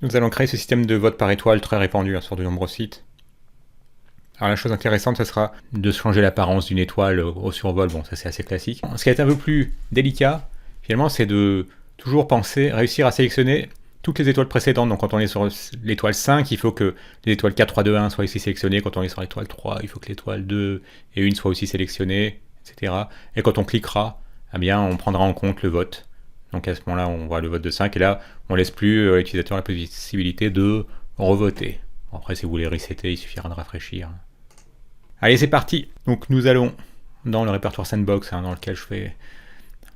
nous allons créer ce système de vote par étoile très répandu sur de nombreux sites. Alors la chose intéressante, ce sera de changer l'apparence d'une étoile au survol. Bon, ça c'est assez classique. Ce qui est un peu plus délicat, finalement, c'est de toujours réussir à sélectionner toutes les étoiles précédentes. Donc quand on est sur l'étoile 5, il faut que les étoiles 4, 3, 2, 1 soient aussi sélectionnées. Quand on est sur l'étoile 3, il faut que l'étoile 2 et 1 soient aussi sélectionnées, etc. Et quand on cliquera, eh bien, on prendra en compte le vote. Donc à ce moment-là, on voit le vote de 5, et là, on laisse plus l'utilisateur la possibilité de revoter. Bon, après, si vous voulez resetter, il suffira de rafraîchir. Allez, c'est parti. Donc nous allons dans le répertoire Sandbox, dans lequel je fais,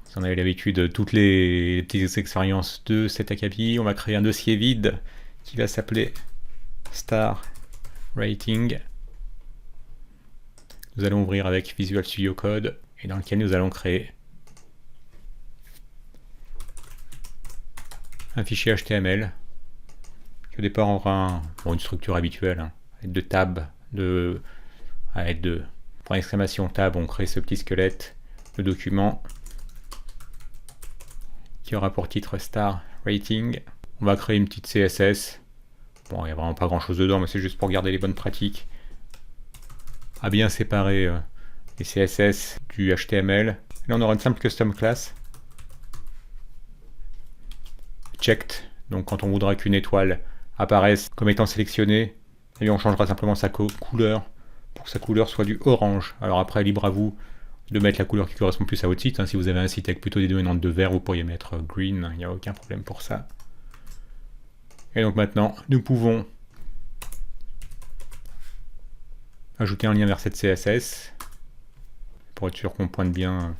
si on avait l'habitude, toutes les petites expériences de cet ACAPI. On va créer un dossier vide qui va s'appeler Star Rating. Nous allons ouvrir avec Visual Studio Code, et dans lequel nous allons créer un fichier HTML qui au départ aura une structure habituelle, avec de tabs, avec de point d'exclamation tab, on crée ce petit squelette de document qui aura pour titre Star Rating. On va créer une petite CSS. Bon, il n'y a vraiment pas grand chose dedans, mais c'est juste pour garder les bonnes pratiques à bien séparer les CSS du HTML. Là, on aura une simple custom class checked. Donc quand on voudra qu'une étoile apparaisse comme étant sélectionnée, et on changera simplement sa couleur pour que sa couleur soit du orange. Alors après, libre à vous de mettre la couleur qui correspond plus à votre site. Si vous avez un site avec plutôt des dominantes de vert, vous pourriez mettre green, il n'y a aucun problème pour ça. Et donc maintenant, nous pouvons ajouter un lien vers cette CSS pour être sûr qu'on pointe bien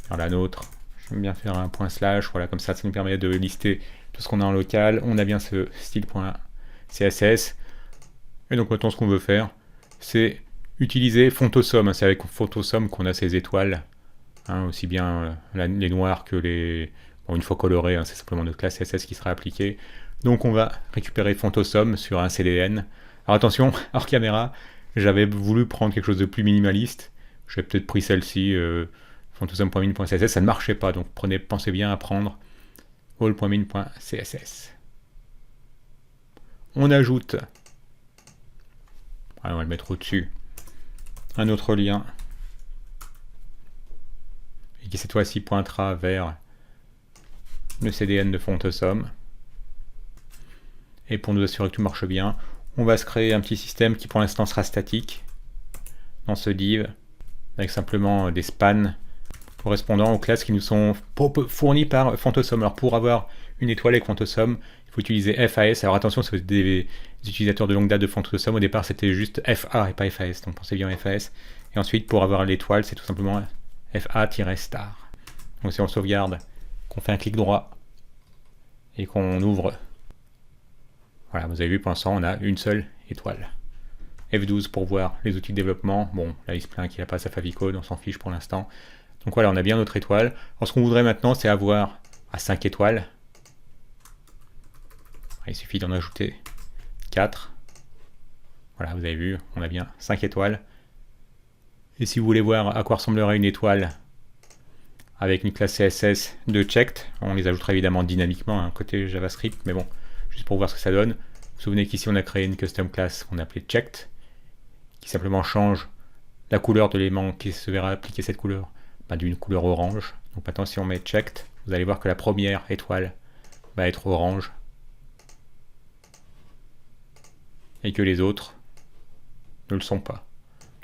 vers la nôtre. J'aime bien faire un point slash, voilà, comme ça nous permet de lister tout ce qu'on a en local. On a bien ce style.css. Et donc maintenant, ce qu'on veut faire, c'est utiliser Fontosum. C'est avec Fontosum qu'on a ces étoiles, aussi bien les noirs que les... Bon, une fois colorées, c'est simplement notre classe CSS qui sera appliquée. Donc on va récupérer Fontosum sur un CDN. Alors attention, hors caméra, j'avais voulu prendre quelque chose de plus minimaliste. J'ai peut-être pris celle-ci, fontosum.min.css, ça ne marchait pas, donc pensez bien à prendre all.min.css. On ajoute, on va le mettre au-dessus, un autre lien, et qui cette fois-ci pointera vers le CDN de Fontosum. Et pour nous assurer que tout marche bien, on va se créer un petit système qui pour l'instant sera statique dans ce div, avec simplement des spans correspondant aux classes qui nous sont fournies par Fontosum. Alors pour avoir une étoile avec Fontosum, il faut utiliser FAS. Alors attention, si vous êtes des utilisateurs de longue date de Fontosum, au départ c'était juste FA et pas FAS, donc pensez bien FAS. Et ensuite pour avoir l'étoile, c'est tout simplement FA-star. Donc si on sauvegarde, qu'on fait un clic droit et qu'on ouvre, voilà, vous avez vu pour l'instant on a une seule étoile. F12 pour voir les outils de développement. Bon, là il se plaint qu'il n'a pas sa favicode, on s'en fiche pour l'instant. Donc voilà, on a bien notre étoile. Alors ce qu'on voudrait maintenant, c'est avoir à 5 étoiles. Il suffit d'en ajouter 4. Voilà, vous avez vu, on a bien 5 étoiles. Et si vous voulez voir à quoi ressemblerait une étoile avec une classe CSS de checked, on les ajoutera évidemment dynamiquement, côté JavaScript, mais bon, juste pour voir ce que ça donne. Vous vous souvenez qu'ici on a créé une custom class qu'on appelait checked, qui simplement change la couleur de l'élément qui se verra appliquer cette couleur d'une couleur orange. Donc maintenant si on met checked, vous allez voir que la première étoile va être orange et que les autres ne le sont pas.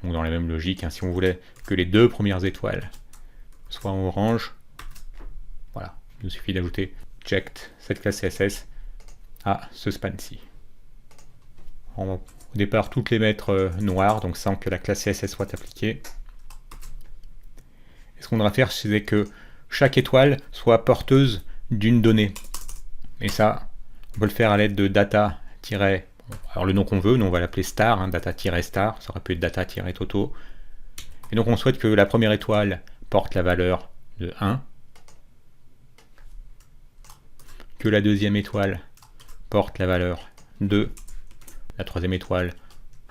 Donc dans la même logique, si on voulait que les deux premières étoiles soient orange, voilà, il nous suffit d'ajouter checked, cette classe CSS, à ce span-ci. On va au départ toutes les mettre noires, donc sans que la classe CSS soit appliquée. Et ce qu'on devra faire, c'est que chaque étoile soit porteuse d'une donnée. Et ça, on peut le faire à l'aide de data- alors le nom qu'on veut, nous on va l'appeler star, data-star, ça aurait pu être data-toto. Et donc on souhaite que la première étoile porte la valeur de 1, que la deuxième étoile porte la valeur 2, la troisième étoile,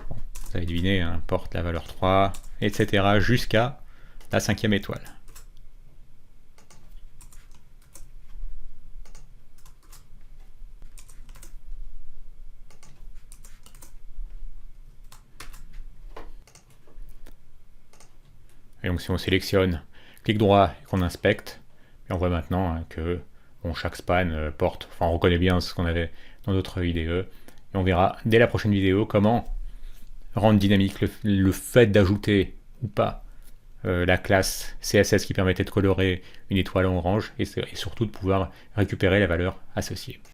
vous avez deviné, porte la valeur 3, etc. jusqu'à la cinquième étoile. Et donc si on sélectionne, clic droit et qu'on inspecte, et on voit maintenant que chaque span porte, enfin on reconnaît bien ce qu'on avait dans d'autres IDE, et on verra dès la prochaine vidéo comment rendre dynamique le fait d'ajouter ou pas la classe CSS qui permettait de colorer une étoile en orange et surtout de pouvoir récupérer la valeur associée.